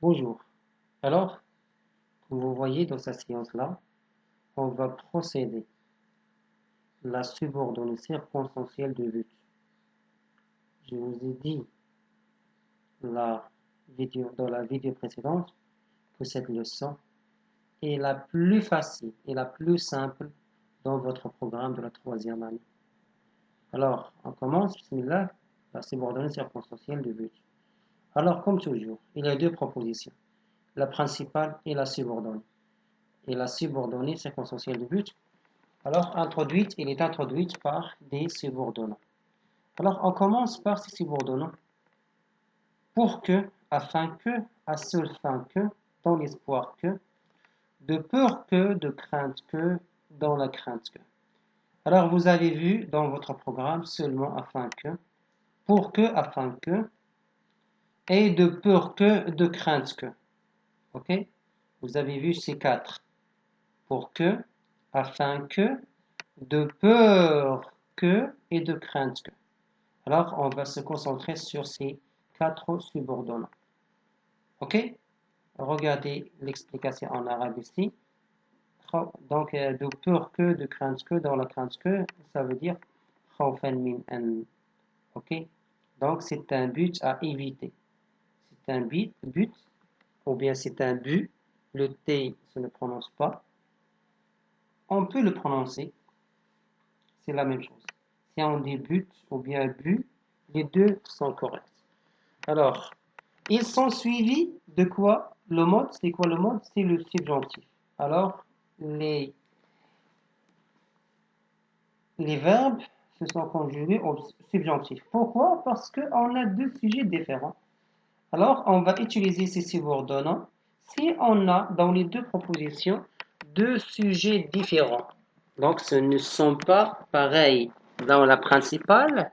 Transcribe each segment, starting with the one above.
Bonjour. Alors, comme vous voyez dans cette séance-là, on va procéder la subordonnée circonstancielle de but. Je vous ai dit dans la vidéo précédente que cette leçon est la plus facile et la plus simple dans votre programme de la troisième année. Alors, on commence, bismillah, la subordonnée circonstancielle de but. Alors, comme toujours, il y a deux propositions, la principale et la subordonnée. Et la subordonnée circonstancielle de but, alors elle est introduite par des subordonnés. Alors on commence par ces subordonnés pour que, afin que, à seule fin que, dans l'espoir que, de peur que, de crainte que, dans la crainte que. Alors vous avez vu dans votre programme seulement afin que, pour que, afin que, et de peur que, de crainte que. Ok? Vous avez vu ces quatre. Pour que, afin que, de peur que et de crainte que. Alors, on va se concentrer sur ces quatre subordonnés. Ok? Regardez l'explication en arabe ici. Donc, de peur que, de crainte que, dans la crainte que, ça veut dire khawfan min an. Ok? Donc, c'est un but à éviter. C'est un but, ou bien c'est un but. Le T se ne prononce pas. On peut le prononcer. C'est la même chose. Si on dit but ou bien but, les deux sont corrects. Alors, ils sont suivis de quoi? Le mode, c'est quoi le mode? C'est le subjonctif. Alors, les verbes se sont conjugués au subjonctif. Pourquoi? Parce qu'on a deux sujets différents. Alors, on va utiliser ces subordonnants si on a dans les deux propositions deux sujets différents. Donc, ce ne sont pas pareils. Dans la principale,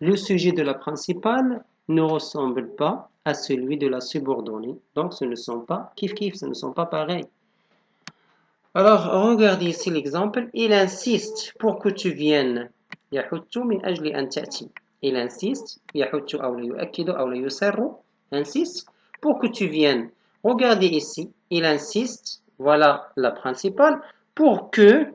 le sujet de la principale ne ressemble pas à celui de la subordonnée. Donc, ce ne sont pas kiff-kiff, ce ne sont pas pareils. Alors, regardez ici l'exemple. Il insiste pour que tu viennes. يحث من أجل أن تأتي. Il insiste. يحث أو يؤكد أو يسر. Insiste pour que tu viennes. Regardez ici. Il insiste. Voilà la principale. Pour que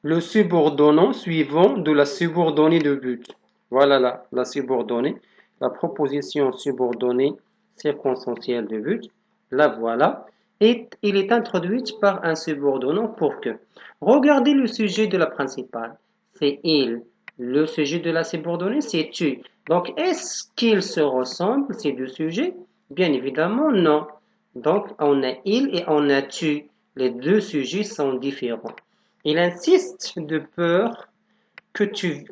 le subordonnant suivant de la subordonnée de but. Voilà la subordonnée, la proposition subordonnée circonstancielle de but. La voilà. Et il est introduite par un subordonnant pour que. Regardez le sujet de la principale. C'est il. Le sujet de la subordonnée, c'est tu. Donc, est-ce qu'ils se ressemblent, ces deux sujets? Bien évidemment, non. Donc, on a il et on a tu. Les deux sujets sont différents. Il insiste de peur que tu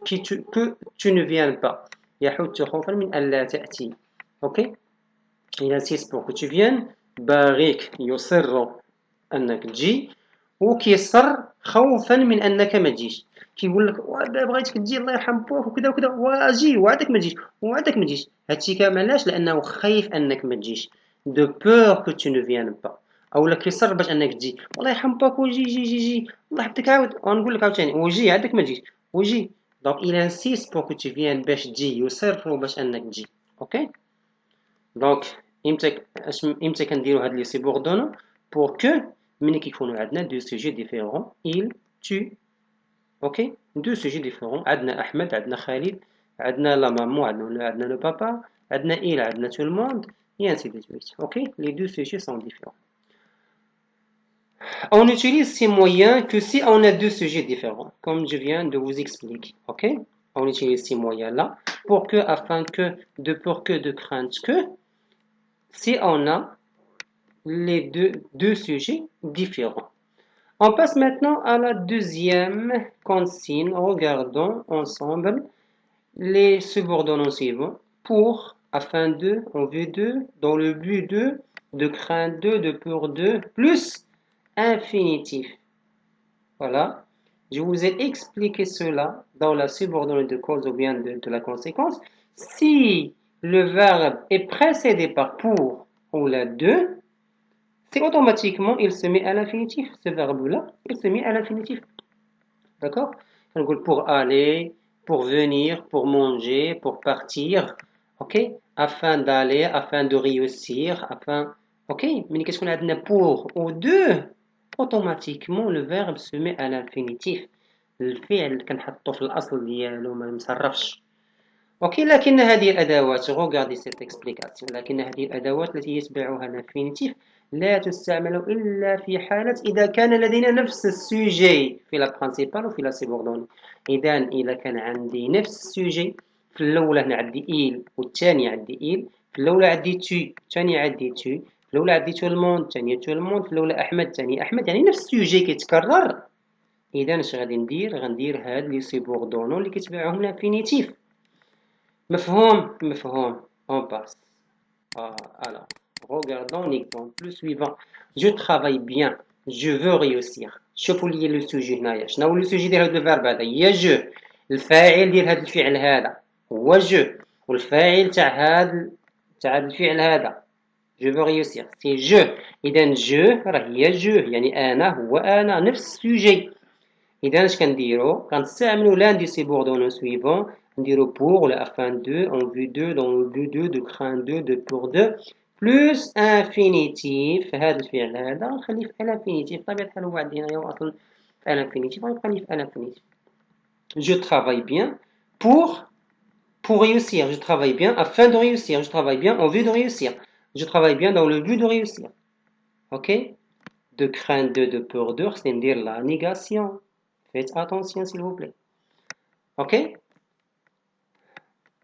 ne viennes pas. يحث خوفا من ألا تأتي. Ok? Il insiste pour que tu viennes. بارك يصر أنك تجي وكيصر خوفا من أنك ما تجيش. كيقول لك بغيتك تجي الله يرحم بوك وكذا وكذا واجي وعدك ما تجيش وعدك ما تجيش. هادشي كامل علاش؟ لأنه خايف أنك ما تجيش. De peur que tu ne viennes pas. او لك يصر باش انك تجي والله يرحم باك وجي جي جي جي الله يحفظك عاود ونقول لك عاوتاني وجي عندك ما تجيش وجي دونك il insiste pour que tu viennes باش تجي يصر باش انك تجي اوكي دونك امتى كنديروا هاد لي سيبوردون pour que ملي كيكونوا عندنا دو سوجي ديفيرون il tu اوكي دو سوجي ديفيرون عندنا احمد عندنا خالد عندنا لا مامو عندنا لو بابا عندنا il عندنا tout le monde et ainsi de suite ok les deux sujets sont différents. On utilise ces moyens que si on a deux sujets différents, comme je viens de vous expliquer. Ok? On utilise ces moyens-là pour que, afin que, de pour que, de crainte que, si on a les deux sujets différents. On passe maintenant à la deuxième consigne. Regardons ensemble les subordonnés suivants. Pour, afin de, en vue de, dans le but de crainte de peur de, plus infinitif. Voilà. Je vous ai expliqué cela dans la subordonnée de cause ou bien de la conséquence. Si le verbe est précédé par pour ou la de, c'est automatiquement, il se met à l'infinitif. Ce verbe-là, il se met à l'infinitif. D'accord? Pour aller, pour venir, pour manger, pour partir. Ok? Afin d'aller, afin de réussir, afin اوكي ملي كتكون عندنا pour ou deux automatiquement le verbe se met à l'infinitif الفعل اللي كنحطو في الاصل ديالو ما مصرفش اوكي لكن هذه الادوات regardez cette explication لكن هذه الادوات التي يتبعها l'infinitif لا تستعمل الا في حالة اذا كان لدينا نفس السوجي في لا برينسيبال وفي لا سيبوردوني اذا كان عندي نفس السوجي في الاولى هنا عندي إيل والثانية عندي إيل في الاولى عندي تو الثانية عندي تو في الاولى عندي تو الموند الثانية تو الموند في الاولى احمد الثانية احمد يعني نفس السوجي كيتكرر اذا اش غادي ندير غندير هاد لي سيبوردونو اللي كيتبعهم الانفينيتيف مفهوم on passe alors regardons l'exemple suivant je travaille bien je veux réussir شوفوا لي لو سوجي هنايا شنو هو لو سوجي ديال هاد الفيرب هذا هي جو الفاعل ديال هاد الفعل هذا هو جو والفاعل تاع هاد الفعل هذا je veux réussir c'est je اذا جو راه هي جو يعني انا هو انا نفس السوجي إذا اش كنديرو كنستعملو l'un des subordonnés suivants نديرو pour ولا afin de en vue de dans le but de craint de pour de plus infinitif هذا الفعل هذا نخليه في l'infinitif بطبيعة الحال هو عندي هنايا أصلا في l'infinitif غنبقى ليه في l'infinitif je travaille bien pour réussir je travaille bien afin de réussir je travaille bien en vue de réussir je travaille bien dans le but de réussir ok de crainte de peur de c'est dire la négation. Faites attention s'il vous plaît. Ok.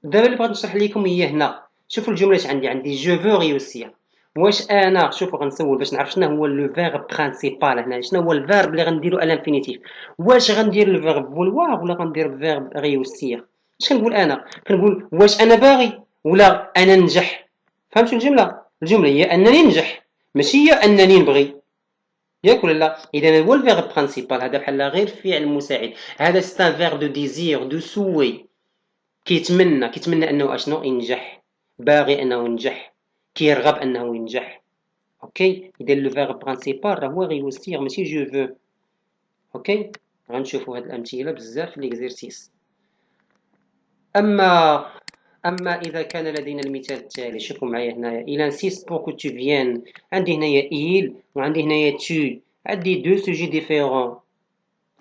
دابا اللي بغيت نشرح لكم هي هنا شوفوا الجملة عندي جو فو ريوسير واش انا شوفوا غنسول باش نعرف شنو هو لو فيرب برينسيبال هنا شنو هو الفيرب اللي غنديرو على الانفينيتيف واش غندير الفيرب فولوار ولا غندير فيرب ريوسير اش كنقول انا كنقول واش انا باغي ولا انا ننجح فهمتوا الجملة هي انني ننجح ماشي هي انني نبغي ياك ولا لا اذا هو الفيرب برينسيبال هذا بحال غير فعل مساعد هذا سي ان فيرب دو ديزير دو سوي كيتمنى انه اشنو ينجح باغي انه ينجح كيرغب انه ينجح اوكي اذا لو فيرب برينسيبال راه هو غيوسير ماشي جو فو اوكي غنشوفوا هاد الامثله بزاف في ليكزيرسيس اما اذا كان لدينا المثال التالي شوفوا معايا هنايا il insiste pour que tu viennes عندي هنايا il وعندي هنايا tu عندي دو سوجي ديفيرون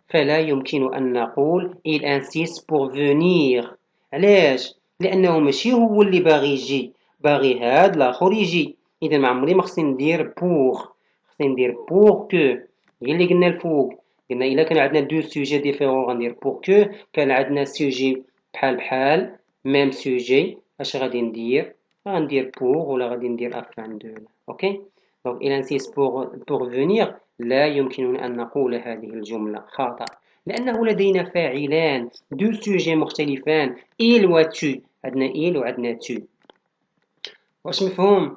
فلا يمكن ان نقول il insiste pour venir علاش لانه ماشي هو اللي باغي يجي باغي هاد الاخر يجي اذا ما عمري ما خصني ندير pour خصني ندير pour que هي اللي قلنا الفوق قلنا الا كان عندنا دو سوجي ديفيرون غندير pour que كان عندنا سوجي بحال ميم سوجي اش غادي ندير غندير pour ولا غادي ندير afin de اوكي دونك il insiste pour venir لا يمكننا ان نقول هذه الجمله خطأ لأنه لدينا فاعلان دو سوجي مختلفان إل و تو عندنا إل وعندنا تو واش مفهوم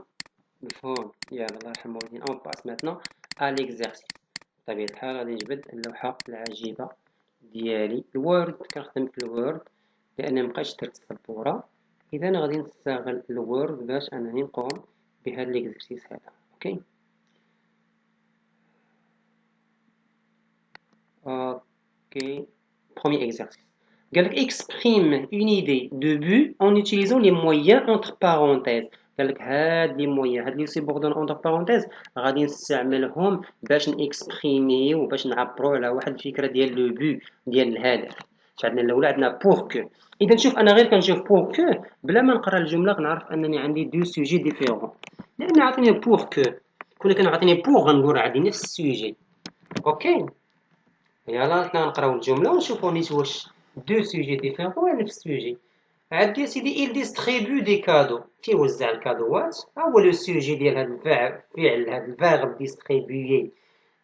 يلا الله يرحم والدين أون باس ماتنا أ ليكزارسيس بطبيعة الحال غادي نجبد اللوحة العجيبة ديالي الوورد كنخدم في الوورد لأن مبقيتش درت السبورة إذا غادي نستغل الوورد باش أنني نقوم بهاد ليكزارسيس هذا أوكي Premier exercice. Exprime une idée de but en utilisant les moyens entre parenthèses. هاد لي مويان هاد لي سيبوردون entre parenthèses غادي نستعملهم باش نكسبريمي وباش نعبروا على واحد الفكره ديال لو بو ديال الهدف. عندنا الاولى عندنا pour que اذا نشوف انا غير كنشوف pour que بلا ما نقرا الجمله كنعرف انني عندي دو سوجي ديفيرون لان عطيني pour que كون كان عطيني pour غنقول عندي نفس السوجي اوكي يلا حنا نقراو الجمله ونشوفوا نيت واش دو سوجي ديفيرون ولا نفس السوجي عندي سيدي il distribue des cadeaux كيوزع الكادوات هو لو سوجي ديال هاد الفعل هاد الفيرب distribuer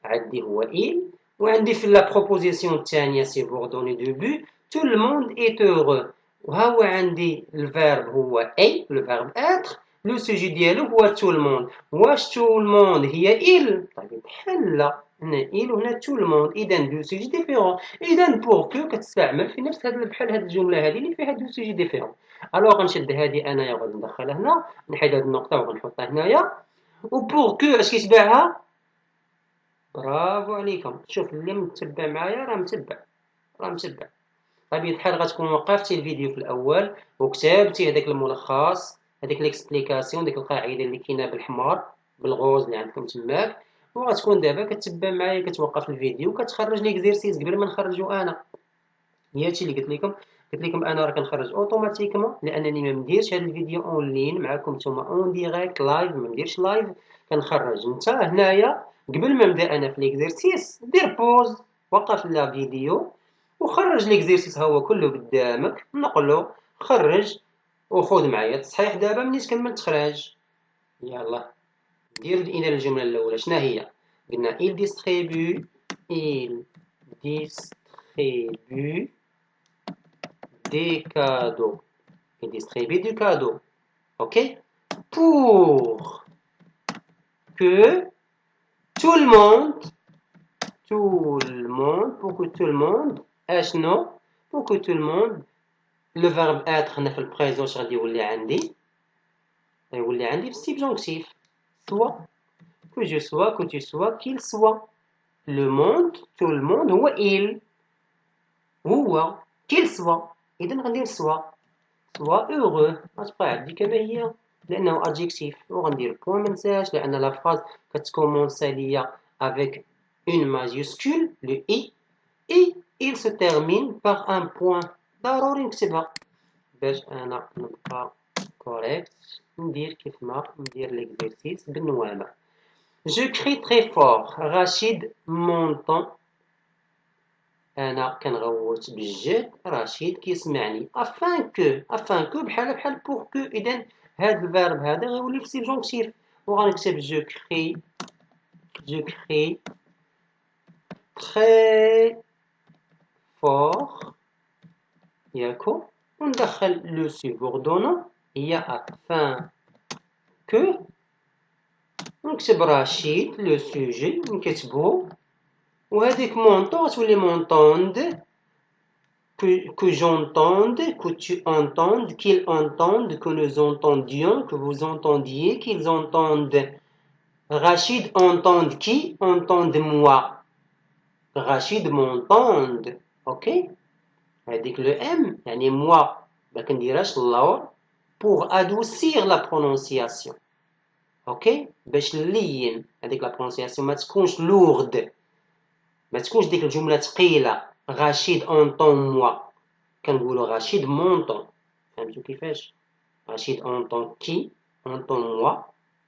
عندي هو il وعندي في لا بروبوزيسيون الثانيه سيبوردوني دو بو tout le monde est heureux وها هو عندي الفيرب هو اي لو فيرب être لو سوجي ديالو هو tout le monde واش tout le monde هي il طيب بحال لا هنا il وهنا tout le monde اذا دو سوجي ديفيرون اذا بور كو كتستعمل في نفس هاد بحال هاد الجمله هذه اللي فيها دو سوجي ديفيرون الوغ غنشد هذه انايا وغادي ندخلها هنا نحيد هاد النقطه وغنحطها هنايا وبور كو اش كيتبعها برافو عليكم شوف اللي متبع معايا راه متبع بطبيعة الحال غتكون وقفتي الفيديو في الاول وكتبتي هذاك الملخص هذيك ليكسبليكاسيون ديك القاعده اللي كاينه بالحمار بالغوز اللي عندكم تماك، وغتكون دابا كتبع معايا كتوقف الفيديو وكتخرج ليكزيرسيس قبل ما نخرجو انا. هي هادشي اللي قلت لكم انا راه كنخرج اوتوماتيكمون لانني ما نديرش هاد الفيديو اون لين معكم نتوما اون ديريكت لايف، ما نديرش لايف كنخرج. انت هنايا قبل ما نبدا انا في ليكزيرسيس دير بوز، وقف لا فيديو وخرج ليكزيرسيس ها هو كله قدامك، نقلو خرج وخذ معايا التصحيح دابا منين كنمل تخرج. يلا دير إلى الجملة الأولى شنو هي؟ قلنا il distribue des cadeaux. Il distribue du cadeau. Ok? Pour que tout le monde, pour que tout le monde, non? Pour que tout le monde, le verbe être هنا في البريزون غادي يولي عندي في السبجونكتيف. soit, que je sois, que tu sois, qu'il soit. Le monde, tout le monde هو il. هو qu'il soit. إذا غندير soit. soit heureux. غتبقى عندي كما هي لأنه adjectif. وغندير point منساش لأن لا phrase كتكومونسا ليا avec une majuscule, le i, et il se termine par un point. ضروري نكتبها باش أنا نبقى correct. ندير كيف ما ندير l'exercice بالنوامة. Je crie très fort. Rachid m'entend. أنا كنغوت بالجد. رشيد كيسمعني. afin que بحال pour que. إذا هاد الفيرب هذا غيولي في السبجونكتيف وغنكتب je crie très fort ياكو وندخل لو سوبوردونون هي afin que نكتب رشيد لو سوجي نكتبو وهذيك مونطون غتولي مونطوند que j'entende, que tu entendes, qu'ils entendent, que nous entendions, que vous entendiez, qu'ils entendent. Rachid entende qui? Entende moi. Rachid m'entende. Ok? Avec le M, يعني moi. لكن نديرهاش اللور pour adoucir la prononciation. Ok? باش نلين هذيك la prononciation ما تكونش lourde. ما تكونش ديك الجملة ثقيلة. Rachid entend moi. كنقولوا Rachid m'entend. فهمتوا كيفاش؟ Rachid entend qui? entend moi.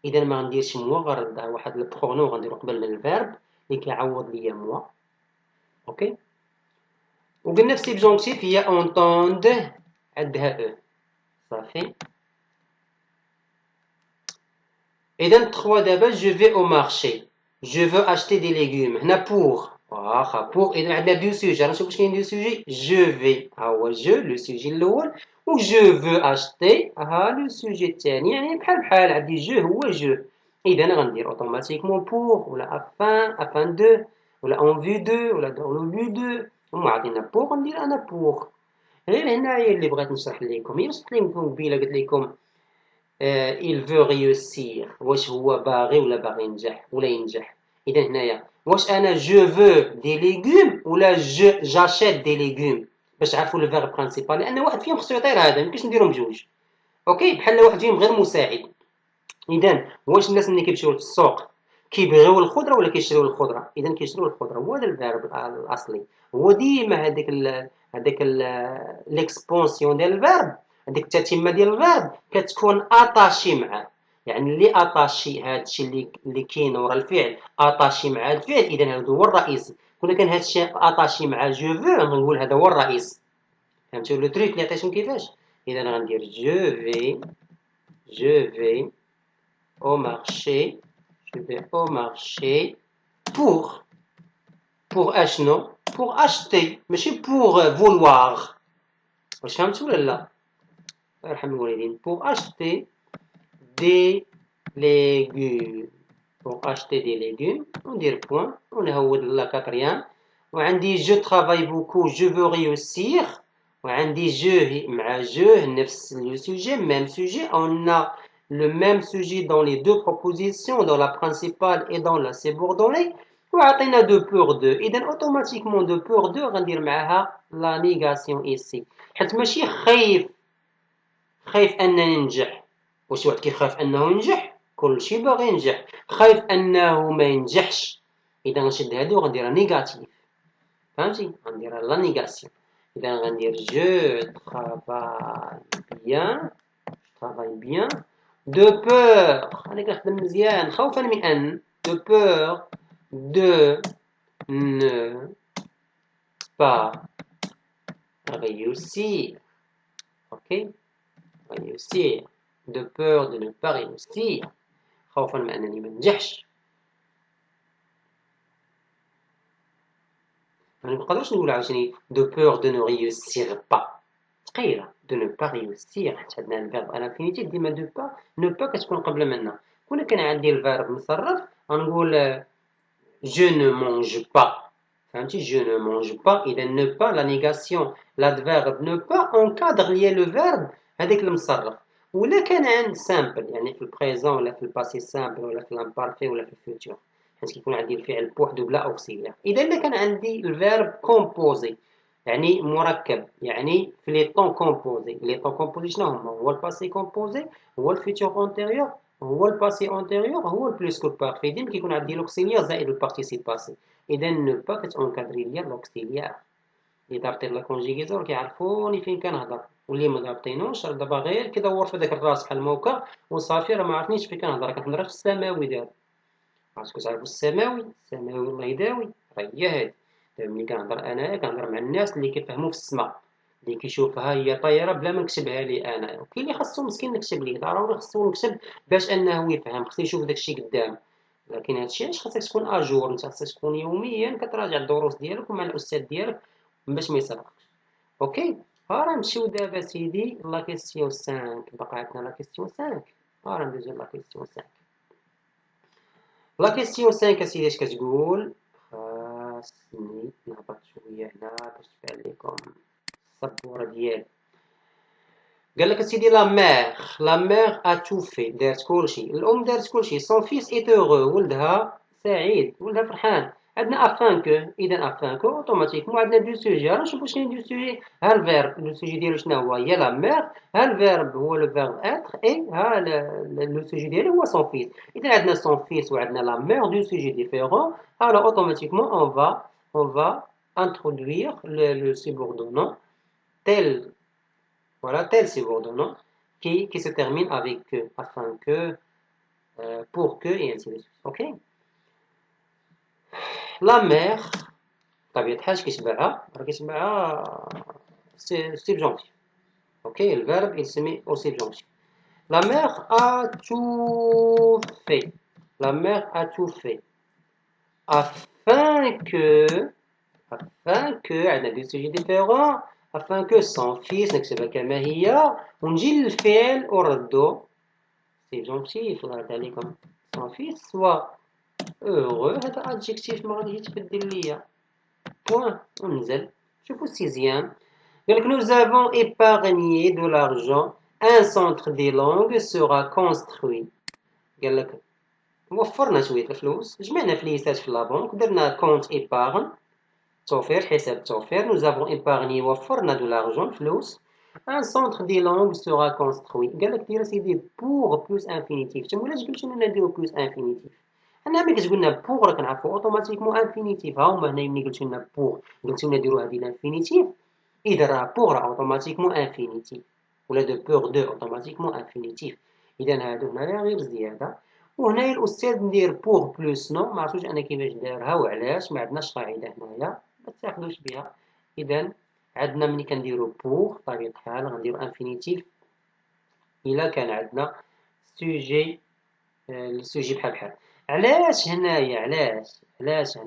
إذا ما غنديرش moi غنردها واحد البرونون غنديرو قبل من الفيرب اللي كيعوض ليا moi. اوكي؟ وقلنا في سبجونكتيف هي entend عندها او. صافي؟ إذا 3 دابا je vais au marché. Je veux acheter des légumes. هنا pour. واخا pour إذا عندنا دو سوجي. نشوف واش كاين دو سوجي. je vais ها هو je لو سوجي الأول و je veux acheter ها لو سوجي الثاني يعني بحال عندي je هو je. إذا غندير اوتوماتيكمون pour ولا afin de ولا en vue de ولا dans le but de. هما عطينا pour ندير أنا pour. غير هنايا اللي بغيت نشرح لكم هي شرحت لكم قبيله قلت لكم il veut réussir واش هو باغي ولا باغي ينجح ولا ينجح. إذا هنايا واش أنا je veux des légumes ولا j'achète des légumes باش تعرفوا لو فيرب برينسيبال لأن واحد فيهم خصو يطير هذا ميمكنش نديرهم بجوج. أوكي بحال واحد فيهم غير مساعد. إذا واش الناس ملي كيمشيو للسوق كيبغيو الخضرة ولا كيشريو الخضرة؟ إذا كيشريو الخضرة. هو هذا الفيرب الأصلي. هو ديما هذاك ليكسبونسيون ديال الفيرب هذيك التتمه ديال الفيرب كتكون اتاشي معاه. يعني اللي اتاشي هادشي اللي كاين ورا الفعل اتاشي مع الفعل اذا هذا هو الرئيس. كون كان هادشي اتاشي مع جو فو غنقول هذا هو الرئيس. فهمتوا لو تريك اللي عطيتكم كيفاش؟ اذا غندير جو في au marché pour اشنو pour acheter ماشي pour vouloir. واش فهمتوا ولا لا؟ يرحم الوالدين. pour acheter des légumes. pour acheter des légumes ندير point ونهود لا كاتريام وعندي je travaille beaucoup je veux réussir وعندي je مع je نفس le sujet même sujet. On a le même sujet dans les deux propositions dans la principale et dans la subordonnée وعطينا دو بور دو. إذا أوتوماتيكمون دو بور دو غندير معاها لا نيغاسيون إيسي حيت ماشي خايف أنني ننجح. واش واحد كيخاف أنه ينجح؟ كلشي باغي ينجح، خايف انه ما ينجحش، اذا غنشد هادو وغنديرها نيجاتيف، فهمتي؟ غنديرها لا نيغاسيون، اذا غندير جو ترافاي بيان دو بور، انا كنخدم مزيان خوفا من ان، دو بور دو ne pas réussir, ok, réussir, de peur de ne pas réussir، خوفا من انني ما ننجحش. ما نقدرش نقول عاوتاني دو بور دو نو réussir pas، ثقيله دو نو با réussir، حيت عندنا الفيرب انفينيتيف ديما دو با، نو با كتكون قبل منا. كون كان عندي الفيرب مصرف غنقول je ne mange pas، فهمتي؟ je ne mange pas، اذا ne pas لا نيغاسيون، l'adverbe ne pas encadre ليا لو فيرب هذاك المصرف. ولا كان عند سامبل يعني في البريزون ولا في الباسي سامبل ولا في الامبارفي ولا في الفيوتور، حيت كيكون عندي الفعل بوحدو بلا اوكسيليير. اذا الا كان عندي الفيرب كومبوزي يعني مركب، يعني في لي طون كومبوزي، لي طون كومبوزي شنو هما؟ هو الباسي كومبوزي، هو الفيوتور اونتيريور، هو الباسي اونتيريور، هو البلوس كو بارفي، ديما كيكون عندي لوكسيليير زائد البارتيسيب باسي. اذا نو با كتونكادري ليا لوكسيليير. اللي ضابطين لا كونجيغيزور كيعرفوني فين كنهضر، واللي ما ضابطينوش راه دابا غير كيدور في داك الراس بحال الموكا وصافي، راه ما عرفنيش فين كنهضر، كنهضر في السماوي دابا. خاصكم تعرفوا السماوي، السماوي الله يداوي، راه هي هادي. دابا ملي كنهضر انايا كنهضر مع الناس اللي كيفهموا في السما، اللي كيشوفها هي طايره بلا ما نكتبها لي انايا، وكاين اللي خاصو مسكين نكتب ليه، ضروري خاصو نكتب باش انه يفهم، خاصو يشوف داكشي قدام. لكن هادشي علاش خاصك تكون اجور، انت خاصك تكون يوميا كتراجع الدروس ديالك ومع الاستاذ ديالك باش ما يسرقش. اوكي، ها راه نمشيو دابا سيدي لا كيسيون 5، بقى عندنا لا كيسيون 5، ها راه ندوزو لا كيسيون 5. لا كيسيون 5 اسيدي اش كتقول؟ خاصني نهبط شويه هنا باش تبان لكم السبوره ديالي. قال لك اسيدي لا مير ا تو في، دارت كلشي، الام دارت كلشي، سون فيس ايت اوغو، ولدها سعيد، ولدها فرحان. عندنا افان كو، اذا افان كو اوتوماتيكمون عندنا دو سوجي، نشوفو شنو دو سوجي. ها الفيرب لو سوجي ديالو شنو هو؟ هي لا مير، ها الفيرب هو لو فيرب اتر، اي ها لو سوجي ديالو هو سون فيس. اذا عندنا سون فيس وعندنا لا مير دو سوجي ديفيرون، alors automatiquement on va introduire le subordonnant tel, voilà, tel subordonnant qui se termine avec que, afin que, pour que, et ainsi de suite. Ok? La mère, طبيعة الحال كيتبعها، راه كيتبعها subjonctif. Ok? Le verbe il se met au subjonctif. La mère a tout fait. La mère a tout fait. Afin que, عندنا دي سوجي ديفيرون، afin que son fils نكتبها كما هي ونجي للفعل ونردو subjonctif، الله يرضي عليكم، son fils soit heureux، هذا adjectif ما غاديش يتبدل ليا، بوان وننزل. شوفوا السيزيام، قالك nous avons épargné de l'argent، un centre des langues sera construit. قالك وفرنا شوية الفلوس، جمعنا فليسات في لابونك، درنا كونت إيبارن، توفير، حساب التوفير. nous avons épargné وفرنا de l'argent فلوس، un centre des langues sera construit. قالك دير سيدي pour plus infinitif، تما علاش قلت لنا نديرو plus infinitif؟ انا ملي كتقولنا بوغ راه كنعرفو اوتوماتيكمون انفينيتيف. ها هما هنا ملي قلت لنا بوغ قلت لنا ديرو هادي الانفينيتيف، اذا راه بوغ راه اوتوماتيكمون انفينيتيف، ولا دو بوغ دو اوتوماتيكمون انفينيتيف. اذا هادو هنايا غير زياده. وهنايا الاستاذ ندير بوغ بلوس نو، ما عرفتوش انا كيفاش دارها وعلاش، ما عندناش قاعده هنايا ما تاخذوش بها. اذا عندنا ملي كنديرو بوغ بطبيعه الحال غنديرو انفينيتيف الا كان عندنا سوجي، السوجي بحال علاش هنايا، علاش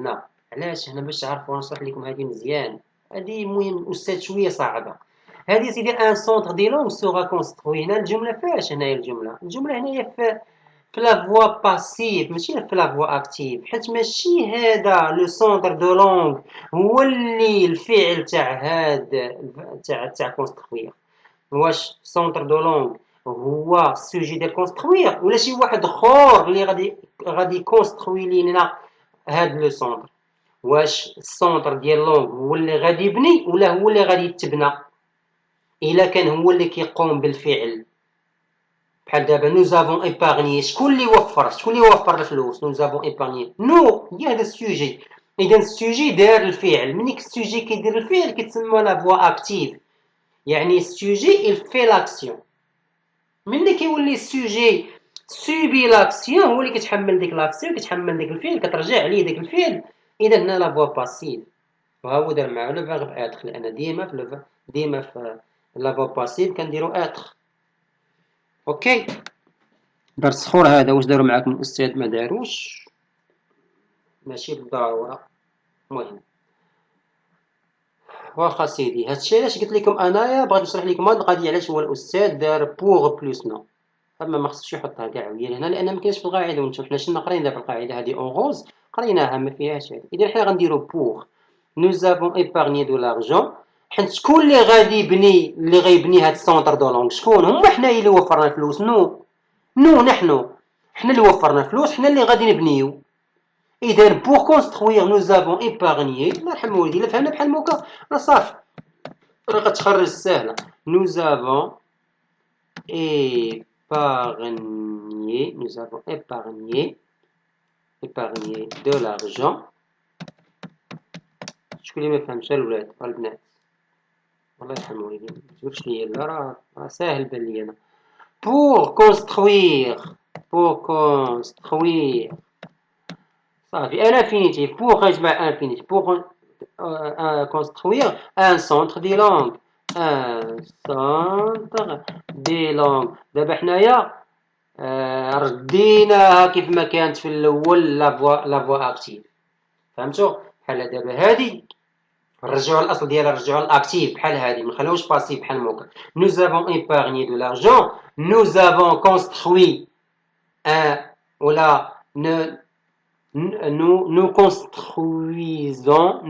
هنا باش تعرفوا نشرح لكم هذه مزيان. هذه المهم الاستاذ شويه صعبه هذه سيدي. ان سونتر دي لونغ سوغا كونستروي، هنا الجمله فاش هنايا الجمله هنايا في لا فوا باسيف ماشي في لا فوا اكتيف، حيت ماشي هذا لو سونتر دو لونغ هو اللي الفعل تاع هاد تاع كونستروي. واش سونتر دو لونغ هو السوجي ديال كونستروير ولا شي واحد اخر اللي غادي يكونستروي لينا هاد لو سونتر؟ واش السونتر ديال لونغ هو اللي غادي يبني ولا هو اللي غادي يتبنى؟ الا كان هو اللي كيقوم بالفعل بحال دابا nous avons épargné شكون اللي وفر الفلوس nous avons épargné نو هي هذا السوجي اذا السوجي دار الفعل ملي السوجي كيدير الفعل كيتسمى لا فوا اكتيف يعني السوجي il fait l'action ملي كيولي السوجي سوبي لاكسيون هو اللي كيتحمل ديك لاكسيون كيتحمل ديك الفعل كترجع عليه ديك الفعل اذا هنا لا فوا باسيف وها هو دار معاه لو فيرب اتر لان ديما في لا فوا باسيف كنديرو اتر اوكي درس سخور هذا واش داروا معاكم الاستاذ ما داروش ماشي بالضروره المهم واخا سيدي هادشي علاش قلت لكم انايا بغيت نشرح لكم هاد القضيه علاش هو الاستاذ دار بوغ بلوس نو اما ما خصش يحطها كاع هي هنا لان ما كاينش في القاعده وانتم حنا شنو قرينا في القاعده هذه اون غوز قريناها ما فيهاش هذه اذا حنا غنديرو بوغ nous avons épargné de l'argent حيت شكون اللي غيبني هاد السونتر دو لونغ شكون هما حنايا اللي وفرنا الفلوس نو نحن حنا اللي وفرنا الفلوس حنا اللي غادي نبنيو اذا بور كونستروير nous avons épargné الله يرحم والدي الا فهمنا بحال موكا راه صافي راه غتخرج ساهله nous avons épargné de l'argent شكون اللي ما فهمش الولاد والبنات الله يرحم والدي ما تقولش ليا لا راه ساهل بان لي انا pour construire صافي un infinitif pour غيتبع infinitif pour construire un centre des langues un centre des langues دابا حنايا رديناها كيف ما كانت في الاول لا فوا اكتيف فهمتوا بحال دابا هادي نرجعوا الاصل ديالها نرجعوا الاكتيف بحال هادي ما نخليوش باسيف بحال موكا nous avons épargné de l'argent nous avons construit un ولا nous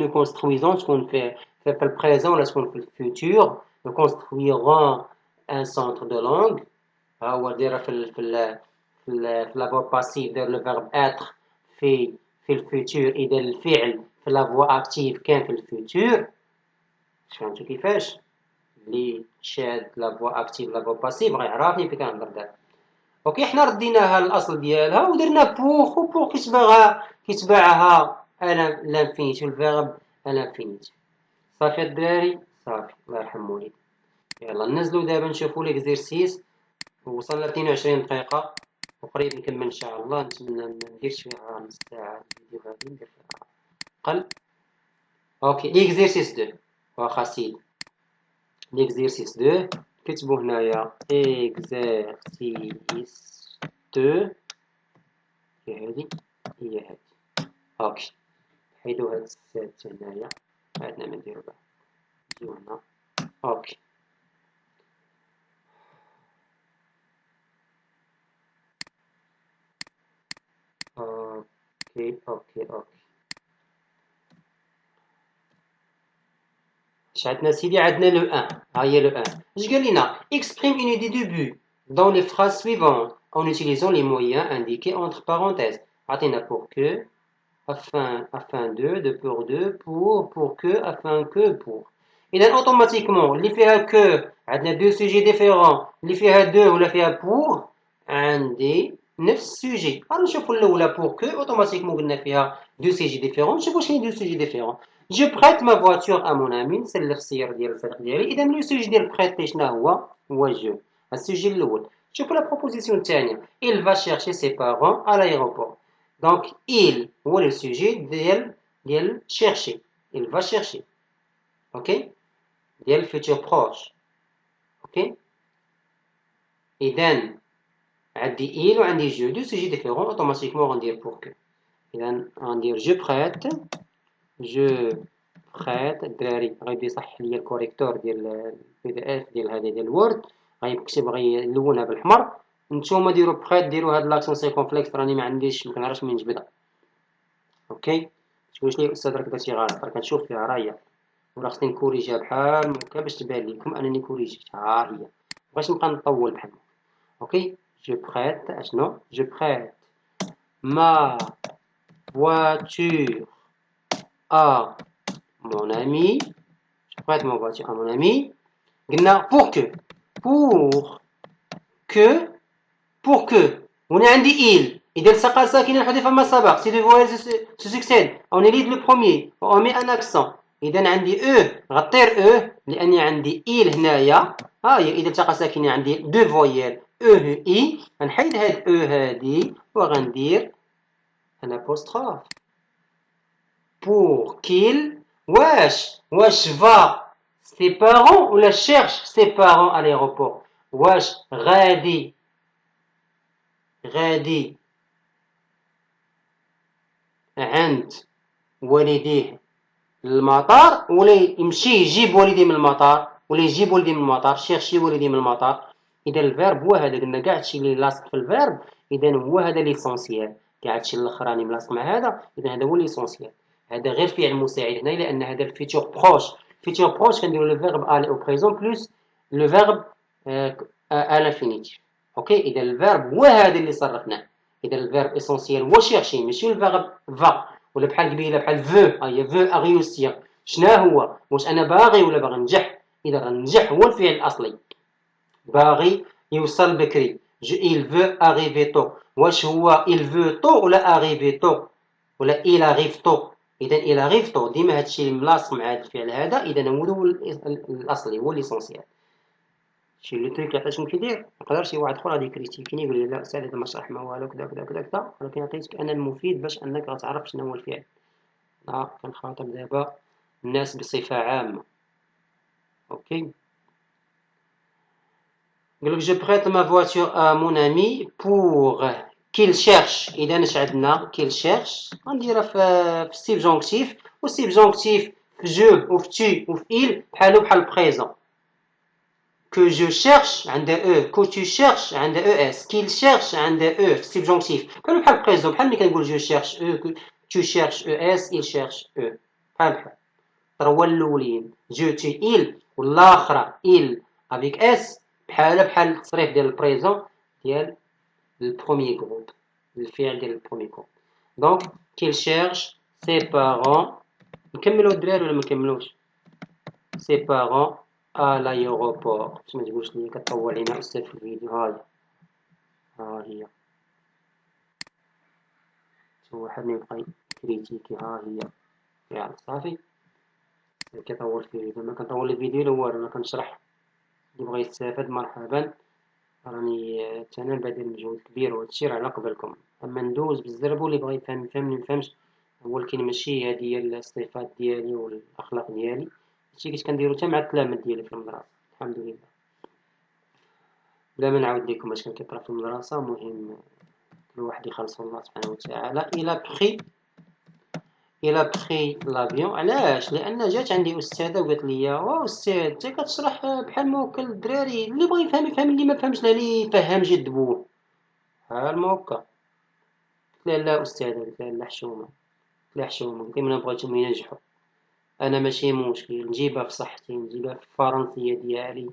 construisons ce qu'on fait le présent là ce qu'on fait le futur nous construirons un centre de langue هو دايره في la voie passive داير le verbe être في الفيتور اذا الفعل في la voie active كان في الفيتور فهمتوا كيفاش اللي شاد لا فوا اكتيف لا فوا باسيف غيعرفني فين كنهضر دابا اوكي حنا رديناها الاصل ديالها ودرنا بوغ وبوغ كيتبعها انا لانفينيتي الفيرب لانفينيتي صافي الدراري صافي الله يرحم والديك يلا ننزلوا دابا نشوفوا ليكزيرسيس وصلنا 22 دقيقه وقريب نكمل ان شاء الله نتمنى ما نديرش فيها نص ساعه الفيديو هذه ندير فيها اقل اوكي ليكزيرسيس 2 واخا سيدي l'exercice 2 كتبوا هنايا exercice 2 هي هادي اوكي حيدو هاد السات هنايا عندنا ما نديرو بها نجيو هنا اوكي اوكي عندنا سيدي عندنا لو 1 ها هي لو 1 اش قال لنا exprime une idée de but dans les phrases suivantes en utilisant les moyens indiqués entre parenthèses عطينا pour que afin de pour que afin que pour اذا اوتوماتيكمون اللي فيها que عندنا دو سوجي ديفيرون اللي فيها دو ولا فيها pour عندي نفس السوجي غنشوفوا الاولى pour que اوتوماتيكمون قلنا فيها دو سوجي ديفيرون نشوفوا شنو دو سوجي ديفيرون Je prête ma voiture à mon ami c'est الاختيار ديال الصديق ديالي اذا لو سوجي ديال prêter شنو هو جو السوجي الاول شوفوا لا بروبوزيسيون الثانيه il va chercher ses parents à l'aéroport donc il هو le sujet ديال chercher il va chercher ok ديال futur proche ok اذا عندي il وعندي جو دو سوجي ديفيرون اوتوماتيكمون غندير pour que اذا غندير je prête الدراري غيبدا يصحح ليا الكوريكتور ديال البي دي اف ديال هذه ديال الوورد غيكتب غيلونها بالحمر نتوما ديروا بخيت ديروا هاد لاكسون سيكونفليكس راني ما عنديش ما كنعرفش منين نجبدها اوكي تقولش لي الاستاذ راك درتي غلط راه كنشوف فيها راه هي ولا خصني نكوريجيها بحال هكا باش تبان لكم انني كوريجيت ها هي باش نبقى نطول بحال اوكي جو بريت اشنو جو بريت ما voiture à mon ami je prête ma voiture à mon ami قلنا pour que pour que هنا عندي il إذا التقى ساكنا حذف ما سبق si deux voyelles se succèdent on élide le premier on met un accent إذا عندي او غطير او لأني عندي il هنايا ها هي إذا التقى ساكنين عندي دو فويال او اي غنحيد هاد او هادي وغندير ان apostrophe pour qu'il واش va ses parents ولا cherche ses parents à l'aéroport واش غادي عند والديه للمطار ولا يمشي يجيب والديه من المطار ولا يجيب والديه من المطار شيرشي والديه من المطار. اذا الفيرب هو هذا قلنا كاع هادشي اللي لاصق في الفيرب اذا هو هذا ليسونسيال كاع هادشي الاخراني ملاصق مع هذا اذا هذا هو ليسونسيال. هذا غير فعل مساعد هنا لان هذا الفيتور بروش كنديروا لو فيرب الي او بريزون بلس لو فيرب ا لانفينيتيف. اوكي اذا الفيرب هو هذا اللي صرفناه. اذا الفيرب اسونسيال هو شيرشي ماشي الفيرب فا ولا بحال قبيله بحال فو هي فو اغيوسير شنو هو واش انا باغي ولا باغي ننجح. اذا غنجح هو الفعل الاصلي باغي يوصل بكري il veut arriver tôt واش هو il veut tôt ولا arriver tôt ولا il arrive tôt. اذا il arrive tôt ديما هادشي اللي ملاصق مع هذا الفعل هذا اذا هو الاصلي هو ليسونسيال. شي لو تريك علاش كيدير يقدر شي واحد اخر غادي يكريتيكيني يقول لي لا استاذ هذا ما شرح ما والو كذا كذا كذا كذا ولكن عطيتك انا المفيد باش انك غتعرف شنو هو الفعل. لا كنخاطب دابا الناس بصفه عامه. اوكي يقولك جو بريت ما فواتور ا مون امي بور كيل شيرش. اذا اش عندنا كيل شيرش غنديرها في ستيف جونكتيف وستيف جونكتيف في جو وفي تي وفي إل بحال بريزون. que je cherche عندها او que tu cherches عندها او اس qu'il cherche عندها او في سبجونكتيف كانوا بحال بريزون بحال ملي كنقول جو cherche او tu cherches او اس il cherche او بحال هو الاولين جو تي il والاخرى il avec اس بحال التصريف ديال البريزون ديال البروميي جروب الفعل ديال البروميي جروب. دونك qu'il cherche ses parents نكملوا الدراري ولا ما نكملوش ses parents à l'aéroport. باش ما تقولش لي كطول علينا استاذ في الفيديو. ها هي شو واحد يبقى كريتيكي. ها هي يلا صافي كيطول في الفيديو ما كنطول الفيديو لا والو انا كنشرح اللي بغى يستافد مرحبا راني انا باذل مجهود كبير وهادشي راه على قبلكم. اما ندوز بالزرب واللي بغى يفهم يفهم اللي مفهمش ولكن ماشي هادي هي الصفات ديالي والاخلاق ديالي هادشي كيفاش كنديرو حتى مع التلاميذ ديالي في المدرسه الحمد لله. بلا ما نعاود لكم اش كان كيطرا في المدرسه مهم كل واحد يخلص الله سبحانه وتعالى. الى بخي لافيون علاش لان جات عندي استاذه وقالت لي وا استاذ انت كتشرح بحال ما هكا الدراري اللي بغى يفهم يفهم اللي ما فهمش لا لي يفهم جد بوه بحال ما هكا. قلت لها لا استاذه قلت لها حشومه قلت لها بغيتهم ينجحوا انا ماشي مشكل نجيبها في صحتي نجيبها في الفرنسيه ديالي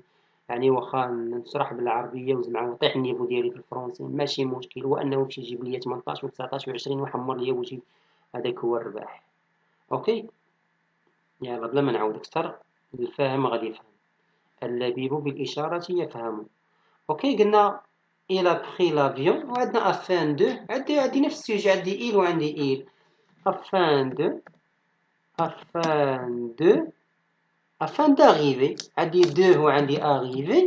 يعني واخا نشرح بالعربيه وزعما نطيح النيفو ديالي في الفرنسي ماشي مشكل وانه باش يجيب لي 18 و19 و20 ويحمر لي وجهي هذاك هو الرباح. اوكي يلا بلا ما نعاود اكثر الفاهم غادي يفهم اللبيب بالاشاره يفهم. اوكي قلنا الى بخي لافيون وعندنا افان دو عندي نفس السوجي عندي إل وعندي إل afin d'arriver عندي دو وعندي arriver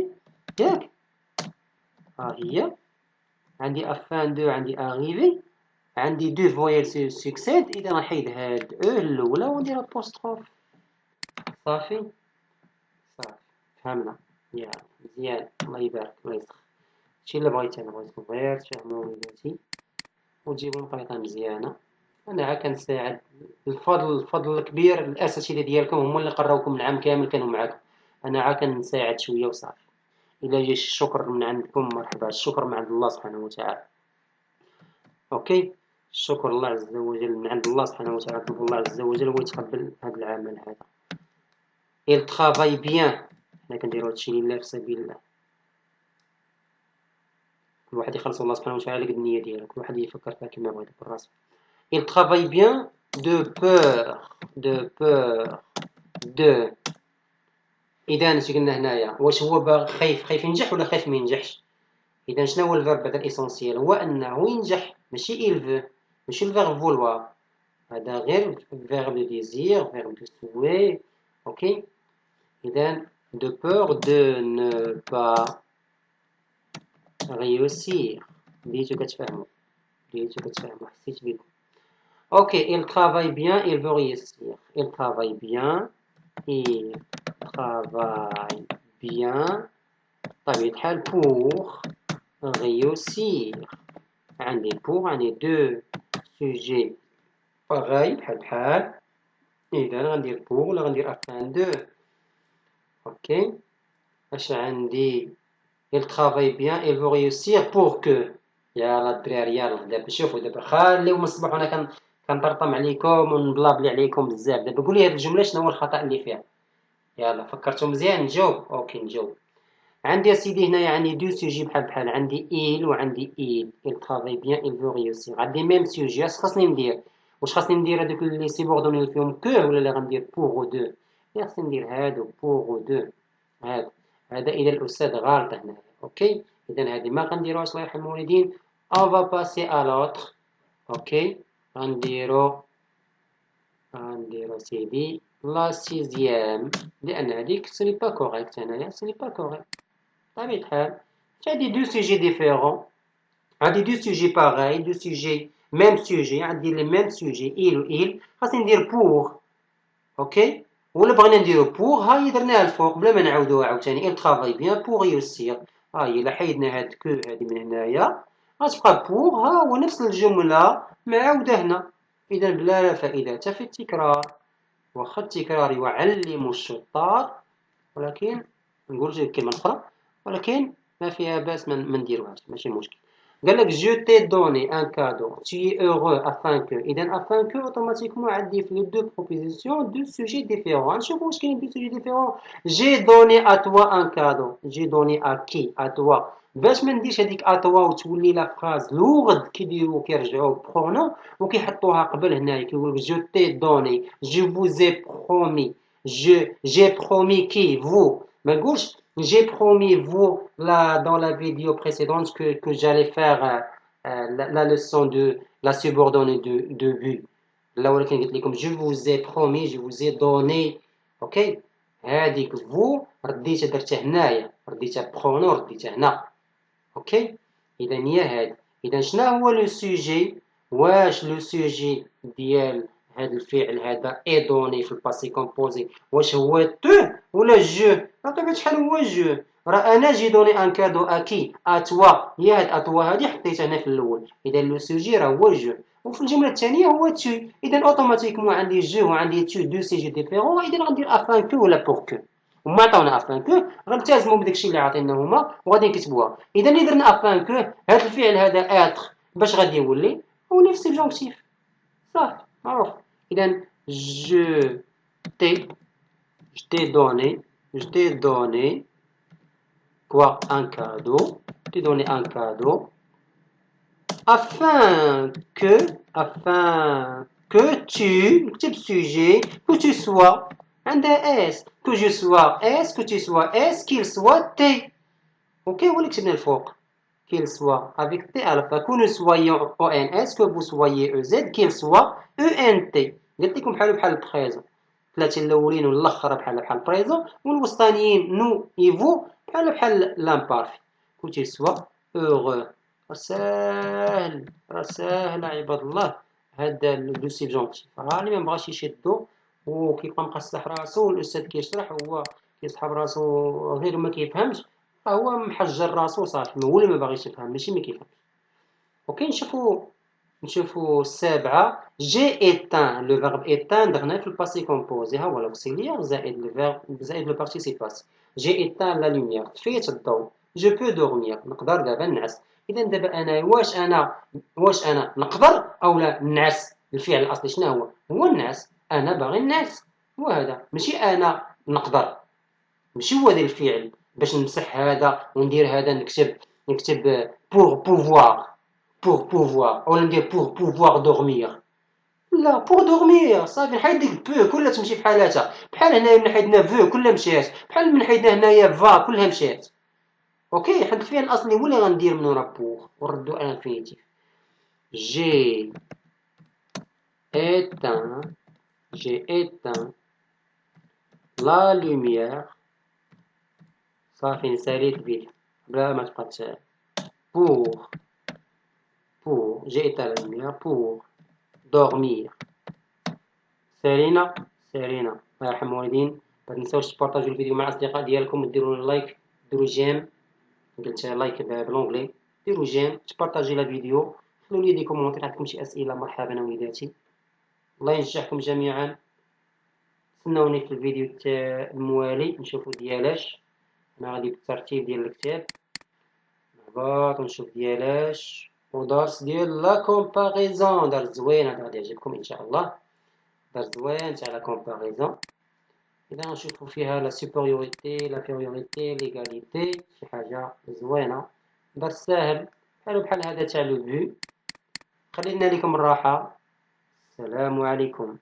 ياك ها هي عندي afin de عندي arriver عندي دو فويل سكسيد اذا نحيد هاد او الاولى وندير ابوستروف صافي فهمنا يا مزيان الله يبارك الله يسخ هادشي اللي بغيت انا بغيتكم غير تفهموا وليداتي وتجيبوا مقيطه مزيانه. انا عا كنساعد الفضل الكبير الاساتذه ديالكم هما اللي قراوكم العام كامل كانوا معكم انا عا كنساعد شويه وصافي. الا جا الشكر من عندكم مرحبا الشكر من عند الله سبحانه وتعالى. اوكي الشكر الله عز وجل من عند الله سبحانه وتعالى الله عز وجل هو يتقبل هذا العمل هذا. il travaille bien حنا كنديرو هادشي لله في سبيل الله كل واحد يخلص الله سبحانه وتعالى قد النيه ديالو كل واحد يفكر فيها كما بغا يدبر راسو. il travaille bien de peur de اذا اش قلنا هنايا واش هو باغي خايف ينجح ولا خايف ما ينجحش. إذا شنو هو الفيرب بعد الإسونسيال؟ هو أنه ينجح، ماشي il veut، ماشي الفيرب vouloir، هذا غير verbe de désir، verbe de souhait. أوكي، إذا de peur de ne pas réussir. بديتو كتفهموا، بديتو كتفهموا، حسيت بكم. أوكي، il travaille bien، il veut réussir. Il travaille bien، il travaille bien طبيعة الحال pour réussir. عندي pour، عندي دو سوجي باغاي بحال إذا غندير pour ولا غندير afin de. أوكي، اش عندي؟ il travaille bien، il veut réussir pour que. يلا الدراري يلا دابا شوفوا، دابا خليو من الصباح وانا كنطرطم عليكم ونبلابلي عليكم بزاف. دابا قولي هاد الجملة شنو هو الخطأ اللي فيها. يلا فكرتوا مزيان؟ نجاوب. اوكي نجاوب. عندي سيدي هنايا عندي دو سوجي بحال عندي il وعندي il travaille bien il veut réussir. عندي ميم سوجي، اش خاصني ندير؟ واش خاصني ندير هادوك اللي سيبوردوني اللي فيهم كو ولا اللي غندير بوغ و دو؟ خاصني ندير هادو بوغ و دو. هذا اذا الاستاذ غالط هنا. اوكي، اذا هذه ما غنديروهاش الله يرحم الوالدين. on va passer à l'autre. اوكي، غنديرو سيدي لا سيزيام، لان هذيك سي با كوريكت هنايا، سي با كوريكت طبيعة الحال. عندي دو سوجي ديفيرون، عندي دو سوجي باغاي، دو سوجي ميم سوجي، عندي لي ميم سوجي il و il، خاصني ندير بوغ. اوكي، ولا بغينا نديرو بوغ هاي درناها الفوق بلا ما نعاودوها عاوتاني. il travaille bien pour réussir. هاي الا حيدنا هاد كو هادي من هنايا غتبقى بوغ، ها هو نفس الجملة معاودة هنا. اذا بلا فائدة في التكرار، واخا التكرار يعلم الشطار، ولكن نقول لك كلمة أخرى، ولكن ما فيها باس ما نديروهاش، ماشي مشكل. قال لك جو تي دوني ان كادو tu es heureux afin que. إذا afin que automatiquement عندي في لي دو بروبوزيسيون دو سوجي ديفيرون. نشوفو واش كاين دو سوجي ديفيرون. جي دوني ا توا ان كادو، جي دوني ا كي؟ ا توا. باش ما نديرش هذيك ا توا وتولي لا فراز لوغد كيديرو كيرجعو برونون وكيحطوها قبل هنايا كيقول لك جو تي دوني، جو فوزي برومي، j'ai promis qui vous. ما نقولش j'ai promis vous là dans la vidéo précédente que j'allais faire la leçon de la subordonnée de but. là ولكن قلت لكم je vous ai promis، je vous ai donné. اوكي، هذيك vous رديتها درتها هنايا، رديتها برونو رديتها هنا. اوكي، اذا هي هذا. اذا شنو هو لو سوجي؟ واش لو سوجي ديال هذا الفعل هذا اي دوني في الباسي كومبوزي واش هو تو ولا جو؟ طبيعة الحال هو جو. راه انا جي دوني ان كادو اكي اتوا، هي هاد اتوا هادي حطيتها هنا في الاول. اذا لو سوجي راه هو جو، وفي الجمله الثانيه هو تو. اذا اوتوماتيكمون عندي جو وعندي تو، دو سيجي ديفيرون. اذا غندير افان كو ولا بور كو. وما عطاونا افان كو غنلتزموا بداكشي اللي عطيناهما وغادي نكتبوها. اذا اللي درنا افان كو هاد الفعل هذا اتر باش غادي يولي هو في سبجونكتيف صافي معروف. اذا je t'ai donné quoi? Un cadeau. Je t'ai donné un cadeau afin que tu, type sujet, que tu sois un S, que je sois S, que tu sois S, qu'il soit T. Ok, vous l'écrivez le fort. Qu'il soit avec T à la fin, que nous soyons ONS, que vous soyez EZ, qu'il soit ENT. قلت لكم بحال البريزون، ثلاثه الاولين والاخر بحال بريزون، والوسطانيين نو ايفو بحال لامبارفي. كنتي سوا اوغ. ساهل عباد الله هذا لو سيبجونكتيف. راني ما بغاش يشدو وكيبقى مقصح راسو والاستاذ كيشرح وهو كيسحب راسو غير ما كيفهمش، هو محجر راسو صافي، هو اللي ما باغيش يفهم ماشي ما كيفهمش. اوكي، نشوفوا السابعة. جي éteint. لو فيرب éteindre هنا في الباسي كومبوزي، ها هو الاوكسيليير زائد لو فيرب زائد لو بارتيسيباسيون. جي éteint لا لوميير، طفيت الضوء. جو بو دورمير، نقدر دابا نعس. اذا دابا انا واش انا نقدر او لا نعس؟ الفعل الاصلي شنو هو النعس. انا باغي نعس، هو هذا، ماشي انا نقدر، ماشي هو ذا الفعل باش نمسح هذا وندير هذا نكتب pour pouvoir ولا ندير pour pouvoir dormir. لا pour dormir صافي نحيد ديك بو كلها تمشي بحالاتها. بحال هنايا من حيدنا فو كلها مشات، بحال من حيدنا هنايا فا كلها مشات. اوكي حد فيها الاصلي ولا غندير من ورا بوغ ونردو على الانفينيتيف. جي éteint j'ai éteint la lumière صافي نساليت الفيديو بلا ما تبقى تسال. pour j'ai éteint la lumière pour dormir. سالينا الله يرحم الوالدين. ما تنساوش تبارطاجيو الفيديو مع الاصدقاء ديالكم وديروا لايك ديروا جيم. قلت لايك بالونجلي. ديروا جيم تبارطاجي لا فيديو. خلوا لي دي كومونتير عندكم شي اسئله مرحبا وليداتي. الله ينجحكم جميعا. تسناوني في الفيديو الموالي نشوفوا ديالاش. انا غادي بالترتيب ديال الكتاب نهبط ونشوف ديالاش ودرس ديال لا كومباريزون. درس زوين هذا غادي يعجبكم ان شاء الله. درس زوين تاع لا كومباريزون. اذا نشوفوا فيها لا سوبريوريتي لافيريوريتي ليغاليتي شي حاجه زوينه. درس ساهل بحال هذا تاع لو بو. خلينا لكم الراحه. السلام عليكم.